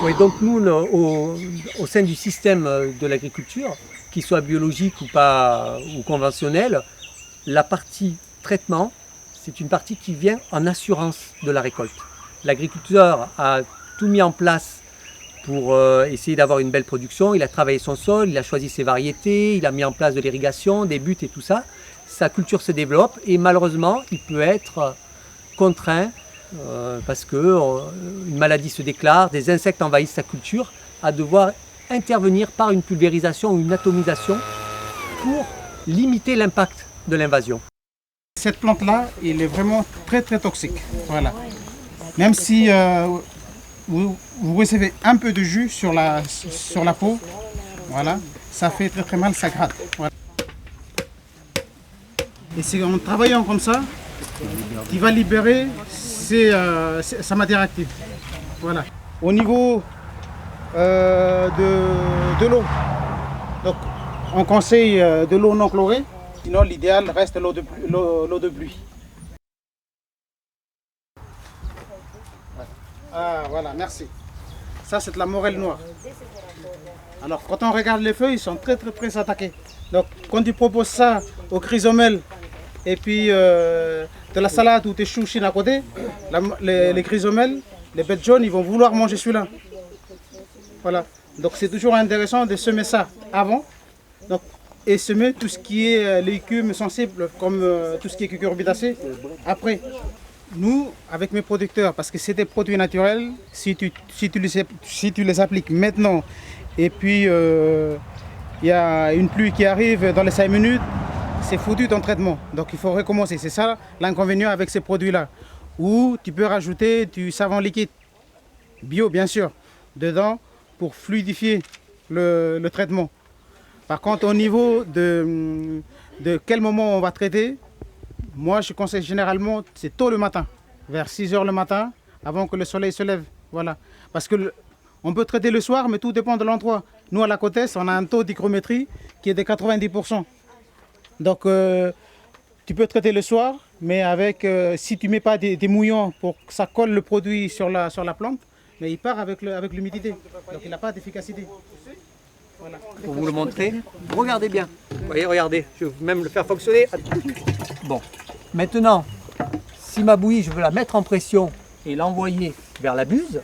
Oui, donc nous, au sein du système de l'agriculture, qu'il soit biologique ou pas ou conventionnel, la partie traitement, c'est une partie qui vient en assurance de la récolte. L'agriculteur a tout mis en place pour essayer d'avoir une belle production. Il a travaillé son sol, il a choisi ses variétés, il a mis en place de l'irrigation, des buts et tout ça. Sa culture se développe et malheureusement, il peut être contraint parce qu'une maladie se déclare, des insectes envahissent sa culture, à devoir intervenir par une pulvérisation ou une atomisation pour limiter l'impact de l'invasion. Cette plante-là, elle est vraiment très toxique. Voilà. Même si vous recevez un peu de jus sur la peau, voilà, ça fait très mal, ça gratte. Voilà. Et c'est en travaillant comme ça qu'il va libérer sa matière active. Voilà. Au niveau de l'eau, donc on conseille de l'eau non chlorée, sinon l'idéal reste l'eau de pluie. Ah voilà, merci. Ça c'est de la morelle noire. Alors quand on regarde les feuilles, ils sont très attaquées. Donc quand tu proposes ça au chrysomèle et puis de la salade ou tes choux chines à côté, les chrysomèles, les bêtes jaunes, ils vont vouloir manger celui-là. Voilà. Donc c'est toujours intéressant de semer ça avant. Donc, et semer tout ce qui est légumes sensibles comme tout ce qui est cucurbitacées après. Nous, avec mes producteurs, parce que c'est des produits naturels, si tu les appliques maintenant et puis il y a une pluie qui arrive dans les 5 minutes, c'est foutu ton traitement. Donc il faut recommencer. C'est ça l'inconvénient avec ces produits-là. Ou tu peux rajouter du savon liquide, bio bien sûr, dedans pour fluidifier le traitement. Par contre, au niveau de quel moment on va traiter, moi je conseille généralement, c'est tôt le matin, vers 6 h le matin, avant que le soleil se lève. Voilà. Parce que on peut traiter le soir, mais tout dépend de l'endroit. Nous, à la côte est, on a un taux d'hygrométrie qui est de 90%. Donc, tu peux traiter le soir, mais si tu ne mets pas des mouillants pour que ça colle le produit sur la plante, mais il part avec l'humidité. Donc, il n'a pas d'efficacité. Voilà. Pour vous le montrer, regardez bien. Vous voyez, regardez, je vais même le faire fonctionner. Bon, maintenant, si ma bouillie, je veux la mettre en pression et l'envoyer vers la buse,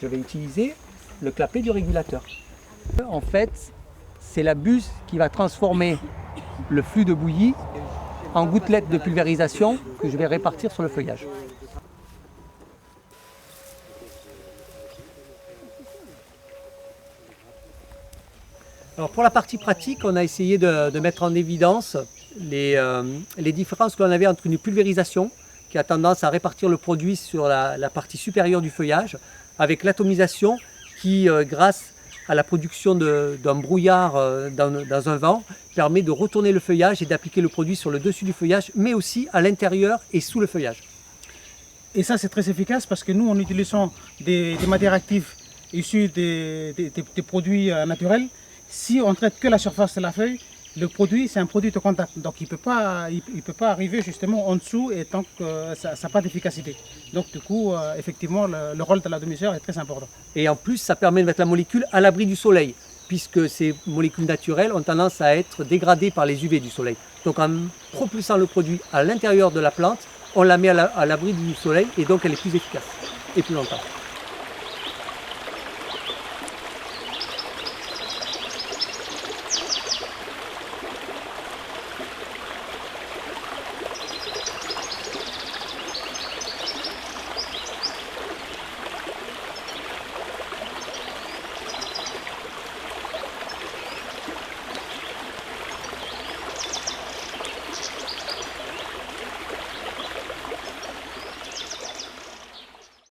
je vais utiliser le clapet du régulateur. En fait, c'est la buse qui va transformer le flux de bouillie en gouttelettes de pulvérisation que je vais répartir sur le feuillage. Alors pour la partie pratique, on a essayé de mettre en évidence les différences que l'on avait entre une pulvérisation qui a tendance à répartir le produit sur la partie supérieure du feuillage, avec l'atomisation qui, grâce à la production d'un brouillard dans un vent, permet de retourner le feuillage et d'appliquer le produit sur le dessus du feuillage, mais aussi à l'intérieur et sous le feuillage. Et ça c'est très efficace parce que nous, en utilisant des matières actives issues des produits naturels, si on traite que la surface de la feuille, le produit, c'est un produit de contact. Donc il ne peut pas arriver justement en dessous et tant que ça n'a pas d'efficacité. Donc du coup, effectivement, le rôle de l'atomiseur est très important. Et en plus, ça permet de mettre la molécule à l'abri du soleil, puisque ces molécules naturelles ont tendance à être dégradées par les UV du soleil. Donc en propulsant le produit à l'intérieur de la plante, on la met à l'abri du soleil et donc elle est plus efficace et plus longtemps.